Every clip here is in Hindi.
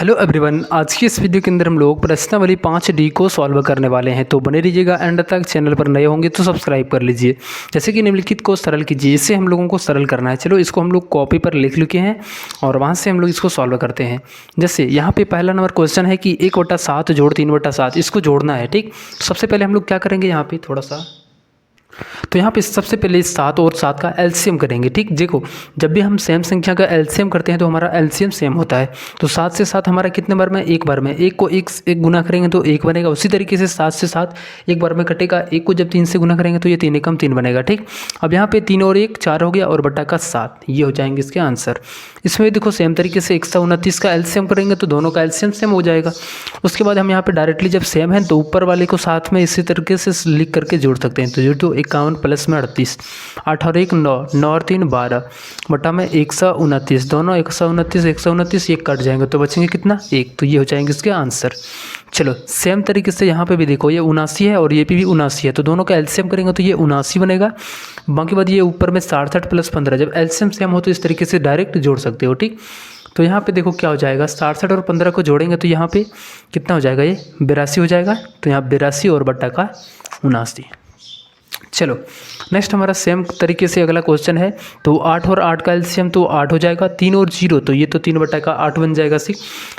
हेलो एवरीवन, आज की इस वीडियो के अंदर हम लोग प्रश्नावली 5D को सॉल्व करने वाले हैं। तो बने रहिएगा एंड तक। चैनल पर नए होंगे तो सब्सक्राइब कर लीजिए। जैसे कि निम्नलिखित को सरल कीजिए, इससे हम लोगों को सरल करना है। चलो इसको हम लोग कॉपी पर लिख लिखे हैं और वहाँ से हम लोग इसको सॉल्व करते हैं। जैसे यहाँ पे पहला नंबर क्वेश्चन है कि 1/7 जोड़ 3/7 इसको जोड़ना है। ठीक, सबसे पहले हम लोग क्या करेंगे, यहाँ पे थोड़ा सा, तो यहाँ पे सबसे पहले 7 और 7 का एलसीएम करेंगे। ठीक, देखो जब भी हम सेम संख्या का एलसीएम करते हैं तो हमारा एलसीएम सेम होता है। तो 7 से 7 हमारा कितने बार में, एक बार में। एक को एक गुना करेंगे तो एक बनेगा। उसी तरीके से 7 से 7 एक बार में कटेगा। एक को जब 3 से गुना करेंगे तो ये 3 एकम 3 बनेगा। ठीक, अब यहाँ पे 3 और 1 4 हो गया और बटा का 7, ये हो जाएंगे इसके आंसर। इसमें देखो सेम तरीके से 129 का एलसीएम करेंगे तो दोनों का एलसीएम सेम हो जाएगा। उसके बाद हम यहाँ पे डायरेक्टली जब सेम है तो ऊपर वाले को साथ में इसी तरीके से लिख करके जोड़ सकते हैं। तो जो 51 प्लस में 38, 8 और 1 9, 9 और 3 12 बटा में 129, दोनों 129 129 ये कट जाएंगे तो बचेंगे कितना, 1। तो ये हो जाएंगे इसके आंसर। चलो सेम तरीके से यहाँ पे भी देखो, ये 79 है और ये भी 79 है, तो दोनों का एलसीएम करेंगे तो ये 79 बनेगा। बाकी बात ये ऊपर में 67 प्लस 15, जब एलसीएम सेम हो तो इस तरीके से डायरेक्ट जोड़ सकते हो। ठीक, तो यहाँ पे देखो क्या हो जाएगा, 67 और 15 को जोड़ेंगे तो यहाँ पे कितना हो जाएगा, ये 82 हो जाएगा। तो यहाँ 82 और बटा का 79। चलो नेक्स्ट हमारा सेम तरीके से अगला क्वेश्चन है। तो 8 और 8 का एलसीएम तो 8 हो जाएगा। 3 और 0 तो ये तो 3 बटा का 8 बन जाएगा। सी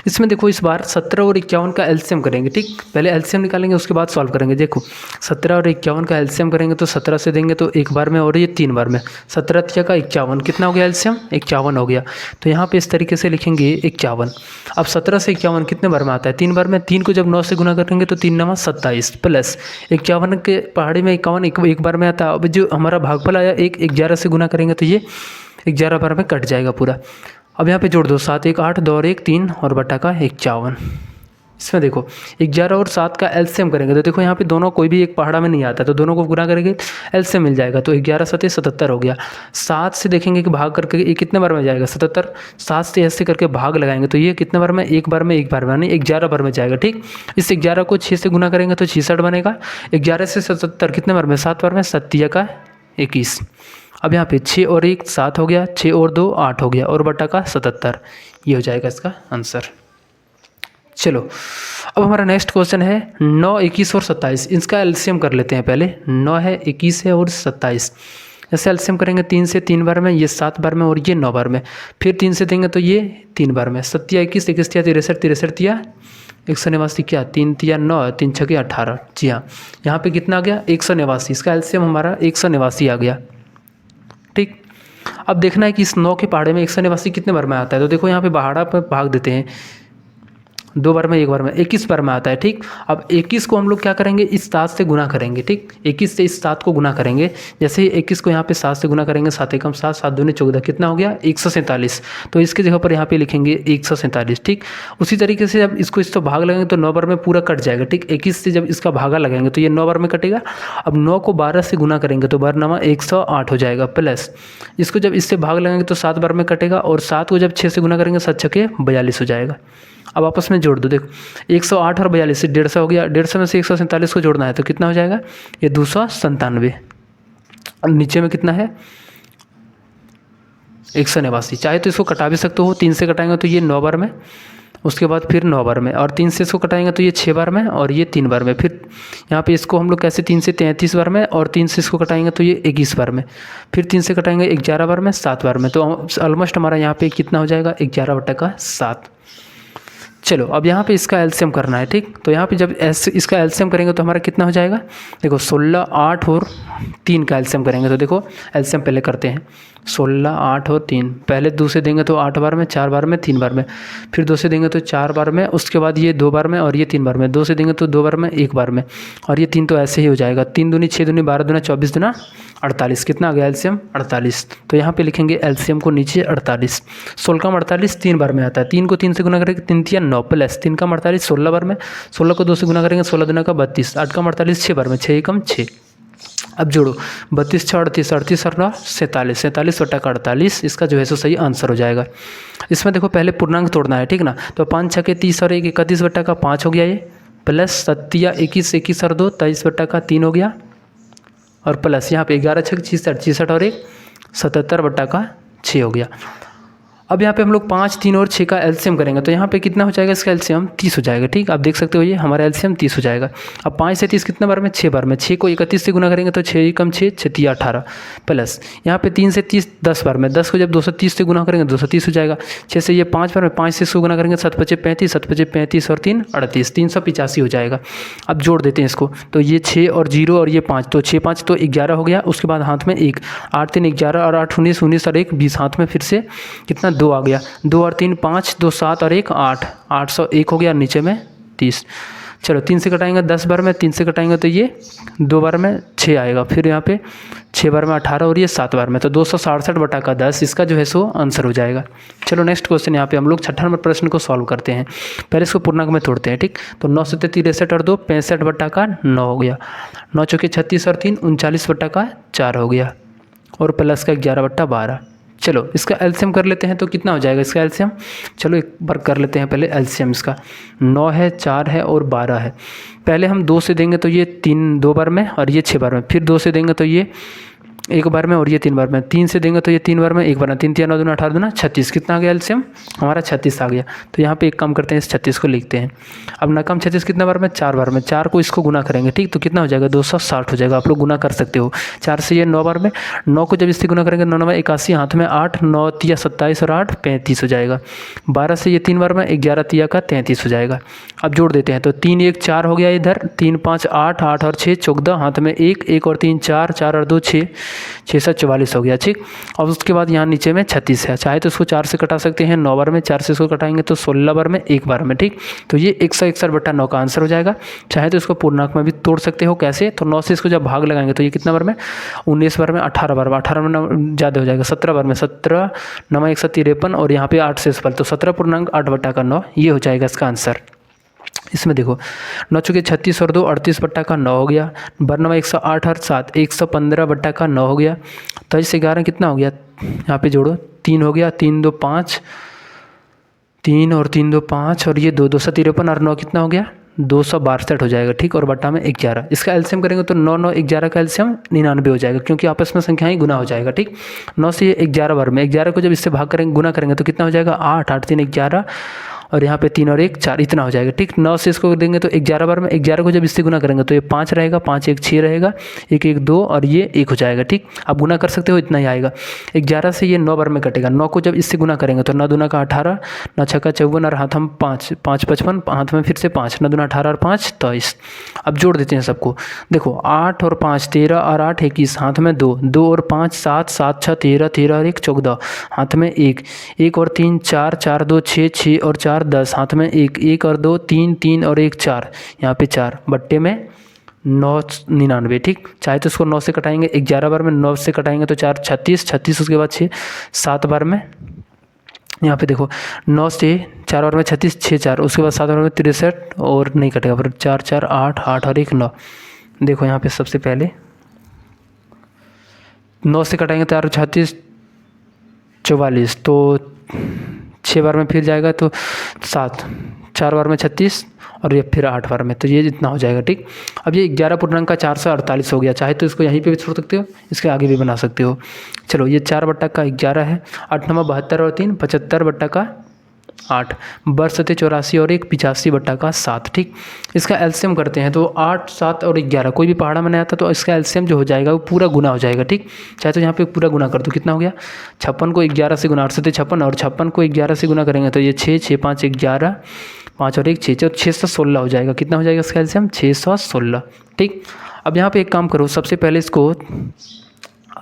इसमें देखो इस बार 17 और 51 का एलसीएम करेंगे। ठीक, पहले एलसीएम निकालेंगे उसके बाद सॉल्व करेंगे। देखो 17 और 51 का एलसीएम करेंगे तो 17 से देंगे तो एक बार में और ये 3 बार में। 17 तिया का 51, कितना हो गया एलसीएम, 51 हो गया। तो यहाँ पे इस तरीके से लिखेंगे 51। अब 17 से 51 कितने बार में आता है, 3 बार में। 3 को जब 9 से गुना करेंगे तो 3 9 27 प्लस 51 के पहाड़ी में 51 एक बार में आता है। अब जो हमारा भागफल आया 1 11 से गुना करेंगे तो ये 11 बार में कट जाएगा पूरा। अब यहाँ पे जोड़ दो, 7 1 8, 2 और 1 3 और बटा का 51। इसमें देखो 11 और 7 का एलसीएम करेंगे तो देखो यहाँ पे दोनों कोई भी एक पहाड़ा में नहीं आता, तो दोनों को गुना करेंगे एलसीएम मिल जाएगा। तो 11 7 77 हो गया। 7 से देखेंगे कि भाग करके ये कितने बार में जाएगा, 77। 7 से ऐसे करके भाग लगाएंगे तो ये कितने बार में, एक बार में नहीं 11 बार में जाएगा। ठीक, इस 11 को 6 से गुना करेंगे तो 66 बनेगा। 11 से 77 कितने बार में, 7 बार में। 7 का 21। अब यहाँ पे 6 और 1 7 हो गया, 6 और 2 8 हो गया और बटा का 77, ये हो जाएगा इसका आंसर। चलो अब हमारा नेक्स्ट क्वेश्चन है 9 21 और 27, इसका एलसीएम कर लेते हैं पहले। 9 है, 21 है और 27, ऐसे एलसीएम करेंगे 3 से 3 बार में, ये 7 बार में और ये 9 बार में। फिर 3 से देंगे तो ये 3 बार में। 7 21 21 63 63 189 क्या, 3 3 9 3 6 18। जी हाँ, यहाँ पे कितना आ गया, 189। इसका एलसीएम हमारा 189 आ गया। ठीक, अब देखना है कि इस 9 के पहाड़े में 189 कितने बार में आता है। तो देखो यहाँ पे पहाड़ा पर भाग देते हैं, 2 बार में, एक बार में, 21 बार में आता है। ठीक, अब 21 को हम लोग क्या करेंगे, इस 7 से गुना करेंगे। ठीक, 21 से इस 7 को गुना करेंगे। जैसे ही 21 को यहाँ पे 7 से गुना करेंगे, 7 एकम 7 7 दूनी 14, कितना हो गया 147। तो इसके जगह पर यहाँ पे लिखेंगे 147। ठीक, उसी तरीके से जब इसको इस तो भाग लगेंगे तो 9 बार में पूरा कट जाएगा। ठीक, 21 से जब इसका भागा लगाएंगे तो ये 9 बार में कटेगा। अब 9 को 12 से गुना करेंगे तो 12 9 108 हो जाएगा, प्लस इसको जब इससे भाग लगाएंगे तो 7 बार में कटेगा और 7 को जब 6 से गुना करेंगे 7 6 42 हो जाएगा। अब आपस में जोड़ दो, देखो 108 और 42 से 150 हो गया। 150 में से 147 को जोड़ना है तो कितना हो जाएगा, ये 297। नीचे में कितना है 189। चाहे तो इसको कटा भी सकते हो, 3 से कटाएंगे तो ये 9 बार में, उसके बाद फिर 9 बार में, और 3 से इसको कटाएंगे तो ये 6 बार में और ये 3 बार में। फिर यहाँ पे इसको हम लोग कैसे 3 से 33 बार में और 3 से इसको कटाएंगे तो ये 21 बार में। फिर 3 से कटाएंगे 11 बार में, 7 बार में। तो ऑलमोस्ट हमारा यहाँ पे कितना हो जाएगा, 11 बटा का 7। चलो अब यहाँ पे इसका एलसीएम करना है। ठीक, तो यहाँ पे जब इसका एलसीएम करेंगे तो हमारा कितना हो जाएगा, देखो 16 8 और 3 का एलसीएम करेंगे। तो देखो एलसीएम पहले करते हैं, 16 8 और 3, पहले 2 से देंगे तो 8 बार में, 4 बार में, 3 बार में। फिर 2 से देंगे तो 4 बार में, उसके बाद ये 2 बार में और ये 3 बार में। 2 से देंगे तो 2 बार में, 1 बार में, और ये 3 तो ऐसे ही हो जाएगा। 3 दूनी 6 दूनी 12 दूना 24 दूना 48, कितना आ गया एलसीएम 48। तो यहाँ पे लिखेंगे एलसीएम को नीचे 48। 16 का 48 3 बार में आता है। 3 को 3 से गुना करेंगे 3 3 9 प्लस 3 का 48 16 बार में। 16 को 2 से गुना करेंगे 16 दूना का 32। 8 का 48 6 बार में, 6 एकम 6। अब जोड़ो 32 6 38 38 और 9 47 47 बटा का 48, इसका जो है सो सही आंसर हो जाएगा। इसमें देखो पहले पूर्णांक तोड़ना है। ठीक ना, तो 5 6 के 30 और 1 31 बटा का 5 हो गया ये, प्लस 7 21 21 और 2 23 बटा का 3 हो गया, और प्लस यहाँ पे 11 6 66 66 और 1 77 बटा का 6 हो गया। अब यहाँ पे हम लोग 5, 3 और 6 का एलसीएम करेंगे तो यहाँ पे कितना हो जाएगा इसका एलसीएम 30 हो जाएगा। ठीक, आप देख सकते हो ये हमारा एलसीएम 30 हो जाएगा। अब 5 से 30 कितने बार में 6 बार में, 6 को 31 से गुना करेंगे तो 6 कम 6 6 18 प्लस यहाँ पे 3 से 30 10 बार में, 10 को जब 230 से गुना करेंगे 230 हो जाएगा। 6 से ये 5 बार में, 5 से इसको गुना करेंगे 7 5 35, 7 5 35 और 3 38, 385 हो जाएगा। अब जोड़ देते हैं इसको तो ये 6 और 0 और ये 5 तो 6 5 तो 11 हो गया। उसके बाद हाथ में 1, 8 3 11 और 8 19 19 और 1 20, हाथ में फिर से कितना 2 आ गया, 2 और 3 5, 2 7 और 1 8, 801 हो गया, नीचे में 30। चलो 3 से कटाएंगे 10 बार में, 3 से कटाएंगे तो ये 2 बार में 6 आएगा, फिर यहाँ पे 6 बार में 18 और ये 7 बार में, तो 267/10 इसका जो है सो आंसर हो जाएगा। चलो नेक्स्ट क्वेश्चन यहाँ पे हम लोग 6ठा नंबर प्रश्न को सॉल्व करते हैं। पहले इसको पूर्णांक में तोड़ते हैं। ठीक, तो 9 7 63 और 2 65/9 हो गया, 9 चौके 36 और 3 39/4 हो गया, और प्लस का 11/12। चलो इसका एलसीएम कर लेते हैं तो कितना हो जाएगा इसका एलसीएम। चलो एक बार कर लेते हैं पहले एलसीएम इसका। 9 है, 4 है और 12 है। पहले हम 2 से देंगे तो ये 3 2 बार में और ये 6 बार में, फिर 2 से देंगे तो ये 1 बार में और ये 3 बार में, 3 से देंगे तो ये 3 बार में 1 बार में, 3 3 9 2 18 2 36, कितना आ गया एलसीएम हमारा 36 आ गया। तो यहाँ पे एक काम करते हैं, इस 36 को लिखते हैं। अब नाकाम 36 कितना बार में 4 बार में, 4 को इसको गुना करेंगे। ठीक, तो कितना हो जाएगा 260 हो जाएगा। आप लोग गुना कर सकते हो 4 से ये 9 बार में, 9 को जब इससे गुना करेंगे 9 9 81, हाथ में 8, 9 3 27 और 8 35 हो जाएगा। 12 से ये 3 बार में 11 3 का 33 हो जाएगा। अब जोड़ देते हैं तो 3 1 4 हो गया, इधर 3 5 8, 8 और 6 14, हाथ में 1 1 और 3 4, 4 और 2 6, 6 7 44 हो गया। ठीक, और उसके बाद यहाँ नीचे में 36 है, चाहे तो इसको 4 से कटा सकते हैं 9 बार में, 4 से इसको कटाएंगे तो 16 बार में 1 बार में। ठीक, तो ये 161/9 का आंसर हो जाएगा। चाहे तो इसको पूर्णांक में भी तोड़ सकते हो, कैसे, तो 9 से इसको जब भाग लगाएंगे तो ये कितना बार में 19 बार में, 18 बार में, 18 में ज़्यादा हो जाएगा, 17 बार में, 17 9 153 और यहाँ पे 8 से इस पर, तो 17.8/9 ये हो जाएगा इसका आंसर। इसमें देखो 9 चौके 36 और 2 38/9 हो गया, 12 108 और 7 115/9 हो गया, 23 से 11 कितना हो गया, यहाँ पे जोड़ो 3 हो गया, 3 2 5, 3 और 3 2 5 और ये 2 253 और 9 कितना हो गया 262 हो जाएगा। ठीक, और बट्टा में 11, इसका एलसीएम करेंगे तो 9 9 11 का एलसीएम 99 हो जाएगा, क्योंकि आपस में संख्याएं गुना हो जाएगा। ठीक, 9 से ये 11 बार में, 11 को जब इससे भाग करेंगे गुना करेंगे तो कितना हो जाएगा 8 8 3 11 और यहाँ पे 3 और 1 4, इतना हो जाएगा। ठीक, 9 से इसको देंगे तो 11 बार में, 11 को जब इससे गुना करेंगे तो ये 5 रहेगा, 5 1 6 रहेगा, 1 1 2 और ये 1 हो जाएगा। ठीक, आप गुना कर सकते हो, इतना ही आएगा। 11 से ये 9 बार में कटेगा, 9 को जब इससे गुना करेंगे तो 9 दूना का 18, 9 6 का 54 और हाथ हम 5 5 55, हाथ में फिर से 5, 9 दूना 18 और 5 23। अब जोड़ देते हैं सबको, देखो 8 और 5 13 और 8 21, हाथ में 2 2 और 5 7 7 6 13 13 और 1 14, हाथ में 1 1 और 3 4 4 2 6 6 और 4 10, हाथ में 1 1 और 2 3 3 और 1 4, यहाँ पे 4, बट्टे में 999। ठीक, चाहे तो इसको 9 से कटाएंगे 11 बार में, 9 से कटाएंगे तो 4 36 36, उसके बाद 6 7 बार में, यहाँ पे देखो 9 से 4 बार में 36 6 4, उसके बाद 7 बार में 63 और नहीं कटेगा, फिर 4 4 8 8 और 1 9। देखो यहाँ पे सबसे पहले 9 से कटाएंगे तो 36 44, तो 6 बार में फिर जाएगा तो 7, 4 बार में 36 और ये फिर 8 बार में, तो ये जितना हो जाएगा। ठीक, अब ये 11.448 हो गया, चाहे तो इसको यहीं पे भी छोड़ सकते हो, इसके आगे भी बना सकते हो। चलो ये 4/11 है, 8 9 72 और 3 75/8, वर्ष 84 और 1 85/7। ठीक, इसका एलसीएम करते हैं तो 8 7 और 11, कोई भी पहाड़ा में नहीं आता तो इसका एलसीएम जो हो जाएगा वो पूरा गुना हो जाएगा। ठीक, चाहे तो यहाँ पे पूरा गुना कर दो, कितना हो गया 56 को 11 से गुना, 8 7 56 और 56 को 11 से गुना करेंगे तो ये 6 6 5 11, 5 और 1 6 616 हो जाएगा। कितना हो जाएगा इसका एलसीएम 616। ठीक, अब यहाँ पे एक काम करो, सबसे पहले इसको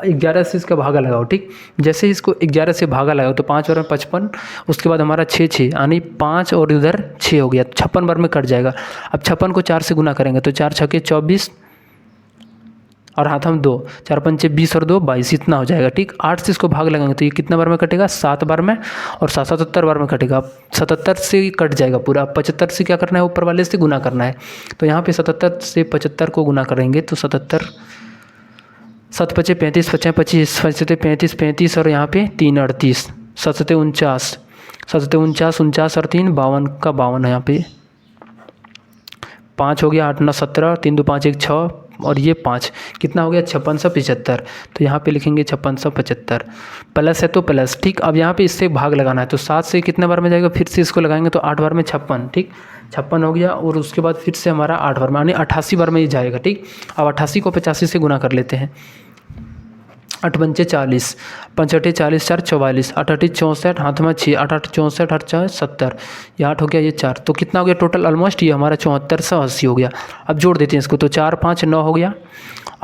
11 से इसका भागा लगाओ। ठीक, जैसे ही इसको 11 से भागा लगाओ तो 5 बार में 55, उसके बाद हमारा 6 6 यानी 5 और इधर 6 हो गया, 56 बार में कट जाएगा। अब 56 को 4 से गुना करेंगे तो 4 6 24 और हाथ हम 2, 4 5 20 और 2 22, इतना हो जाएगा। ठीक, 8 से इसको भाग लगाएंगे तो ये कितना बार में कटेगा 7 बार में, और 77 बार में कटेगा। 77 से कट जाएगा पूरा, 75 से क्या करना है ऊपर वाले से गुना करना है, तो यहाँ पे 77 से 75 को गुना करेंगे तो 77 7 5 35 5 25 5 35 35 और यहाँ पे 3 38, 7 49 7 49 49 और 3 52 का 52 है, यहाँ पे 5 हो गया, 8 9 17, 3 2 5 1 6, और ये 5, कितना हो गया 5675। तो यहाँ पे लिखेंगे 5675, प्लस है तो प्लस, ठीक। अब यहाँ पे इससे भाग लगाना है, तो 7 से कितने बार में जाएगा, फिर से इसको लगाएंगे तो 8 बार में 56, ठीक। 56 हो गया, और उसके बाद फिर से हमारा 8 बार में, यानी 88 बार में ये जाएगा, ठीक। अब 88 को 85 से गुना कर लेते हैं। 8 पंचे 40, 5 अठे 40, 4 44, 8 अठे 64, हाथ में 6, 8 8 64, 8 4 70, ये 8 हो गया, ये 4, तो कितना हो गया टोटल, ऑलमोस्ट ये हमारा 7480 हो गया। अब जोड़ देते हैं इसको, तो 4 5 9 हो गया,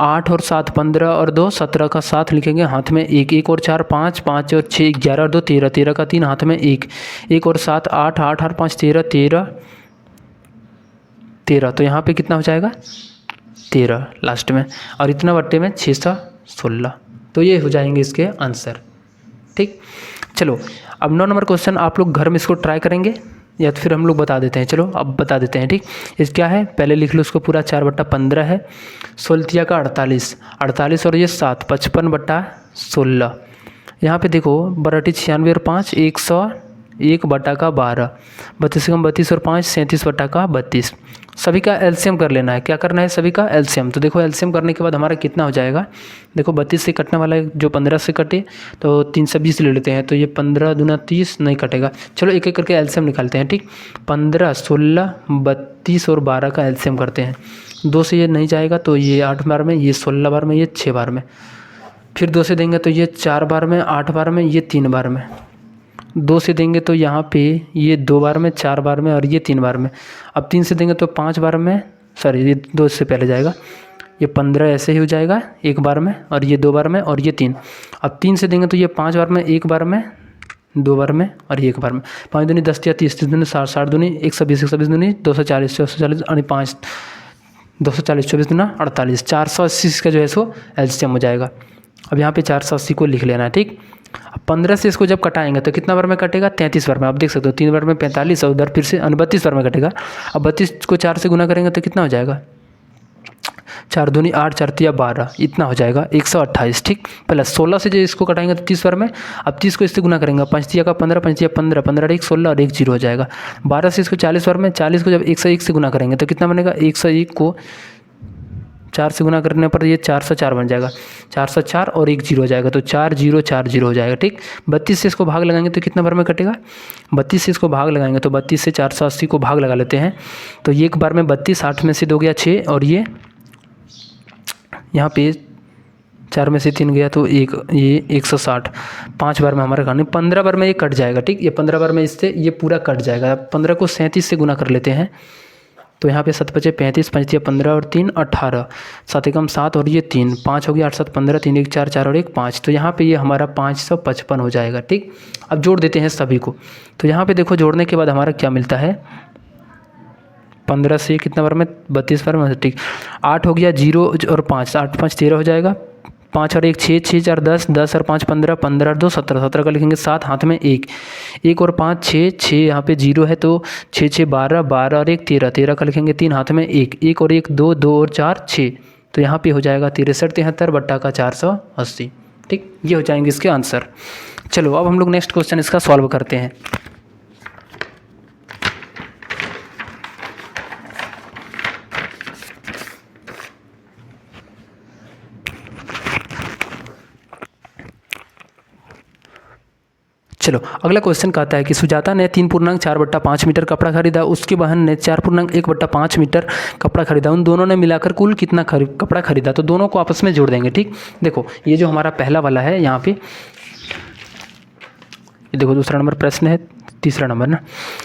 8 और 7 15 और 2 17 का 7 लिखेंगे, हाथ में 1, 1 और 4 5, 5 और 6 11 और 2 13, 13 का 3, हाथ में 1, 1 और 7 8, 8 और 5 13, 13 13, तो यहाँ पे कितना हो जाएगा 13 लास्ट में, और इतना बट्टे में 616, तो ये हो जाएंगे इसके आंसर, ठीक। चलो अब 9 नंबर क्वेश्चन आप लोग घर में इसको ट्राई करेंगे या तो फिर हम लोग बता देते हैं, चलो अब बता देते हैं, ठीक। इस क्या है, पहले लिख लो उसको पूरा, 4/15 है, 16 का 48, 48 और ये 7, 55/16। यहाँ पे देखो बराटी 96 और 5 101/12, 32 कम 32 और 5 37/32। सभी का एलसीएम कर लेना है, क्या करना है सभी का एलसीएम। तो देखो एलसीएम करने के बाद हमारा कितना हो जाएगा, देखो 32 से कटने वाला है, जो 15 से कटे तो 320 ले लेते हैं, तो ये 15 दूना 30 नहीं कटेगा। चलो एक एक करके एलसीएम निकालते हैं, ठीक। 15 16 32 और 12 का एलसीएम करते हैं। 2 से ये नहीं जाएगा, तो ये 8 बार में, ये 16 बार में, ये 6 बार में, फिर 2 से देंगे तो ये 4 बार में, 8 बार में, ये 3 बार में, 2 से देंगे तो यहाँ पे ये 2 बार में, 4 बार में, और ये 3 बार में। अब 3 से देंगे तो 5 बार में, सॉरी ये 2 से पहले जाएगा, ये 15 ऐसे ही हो जाएगा 1 बार में, और ये 2 बार में, और ये 3। अब 3 से देंगे तो ये 5 बार में, 1 बार में, 2 बार में, और 1 बार में। 5 दूनी 10 या 30, 30 दूनी 60, 60 दूनी 120, 120 दूनी 240, 240 और 5 240, 24 दूना 48, 480 का जो है सो एलसीएम हो जाएगा। अब यहाँ पे 480 को लिख लेना है, ठीक। अब 15 से इसको जब कटाएंगे तो कितना बार में कटेगा, 33 बार में। आप देख सकते हो 3 बार में 45 और उधर फिर से 32 बार में कटेगा। अब 32 को 4 से गुना करेंगे तो कितना हो जाएगा, 4 दूनी 8, 4 तिया 12, इतना हो जाएगा 128, ठीक। प्लस 16 से जो इसको कटाएंगे तो 30 बार में। अब 30 को इससे गुना करेंगे, 5 तिया का 15, 5 तिया 15, 15 1 16 और 1 0 हो जाएगा। 12 से इसको 40 बार में, 40 को जब 101 से गुना करेंगे तो कितना बनेगा, 101 को 4 से गुना करने पर ये 404 बन जाएगा, 404 और 1 0 हो जाएगा, तो 4040 हो जाएगा, ठीक। 32 से इसको भाग लगाएंगे तो कितना बार में कटेगा, 32 से इसको भाग लगाएंगे तो 32 से 480 को भाग लगा लेते हैं, तो ये एक बार में 32, 8 में से 2 गया 6, और ये यहाँ पे 4 में से 3 गया तो ये 160, 5 बार में हमारा खाने, 15 बार में ये कट जाएगा, ठीक। ये 15 बार में इससे ये पूरा कट जाएगा। 15 को 37 से गुना कर लेते हैं, तो यहाँ पे 7 5 35, 5 तिया 15 और 3 18, 7 एकम 7 और ये 3, 5 हो गया, 8 7 15, 3 1 4, 4 और 1 5, तो यहाँ पे ये हमारा 555 हो जाएगा, ठीक। अब जोड़ देते हैं सभी को, तो यहाँ पे देखो जोड़ने के बाद हमारा क्या मिलता है, 15 से कितना बार में, 32 बार में, ठीक। 8 हो गया 0 और 5, 8 5 13 हो जाएगा, 5 और 1 6, 6 4 10, 10 और 5 15, 15 और 2 17, 17 का लिखेंगे 7, हाथ में 1, 1 और 5 6, 6 यहाँ पे 0 है तो 6 6 12, 12 और 1 13, 13 का लिखेंगे 3, हाथ में 1, 1 और 1 2, 2 और 4 6, तो यहाँ पे हो जाएगा 63 73 बट्टा का 480, ठीक। ये हो जाएंगे इसके आंसर। चलो अब हम लोग नेक्स्ट क्वेश्चन इसका सॉल्व करते हैं। चलो अगला क्वेश्चन कहता है कि सुजाता ने 3.4/5 मीटर कपड़ा खरीदा, उसकी बहन ने 4.1/5 मीटर कपड़ा खरीदा, उन दोनों ने मिलाकर कुल कितना कपड़ा खरीदा, तो दोनों को आपस में जोड़ देंगे, ठीक। देखो ये जो हमारा पहला वाला है यहाँ पे, ये देखो दूसरा नंबर प्रश्न है, तीसरा नंबर ना,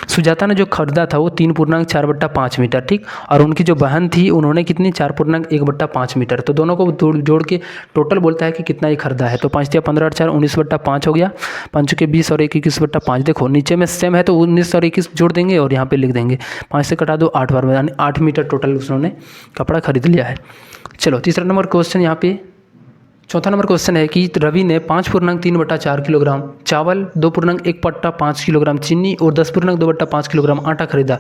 सुजाता ने जो खरीदा था वो 3.4/5 मीटर, ठीक। और उनकी जो बहन थी उन्होंने कितनी 4.1/5 मीटर, तो दोनों को जोड़ के टोटल बोलता है कि कितना ये खरीदा है, तो 5 तिया 15 और 4 19/5 हो गया, 5 के 20 और 1 21/5। देखो नीचे में सेम है तो 19 और 21 जोड़ देंगे और यहाँ पे लिख देंगे, 5 से कटा दो 8 बार में, यानी 8 मीटर टोटल उन्होंने कपड़ा खरीद लिया है। चलो तीसरा नंबर क्वेश्चन यहाँ पे, चौथा नंबर क्वेश्चन है कि रवि ने 5.3/4 किलोग्राम चावल, 2.1/5 किलोग्राम चीनी और 10.2/5 किलोग्राम आटा खरीदा,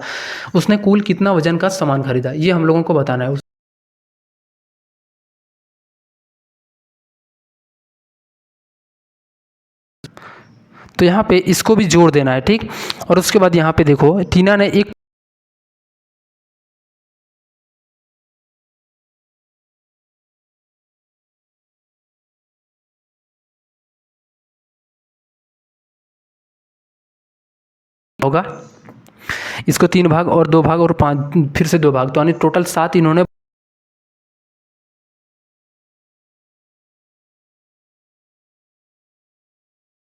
उसने कुल कितना वजन का सामान खरीदा, ये हम लोगों को बताना है। तो यहाँ पे इसको भी जोड़ देना है, ठीक। और उसके बाद यहाँ पे देखो टीना ने एक होगा। इसको 3 भाग और 2 भाग और 5 फिर से 2 भाग, तो यानी टोटल 7 इन्होंने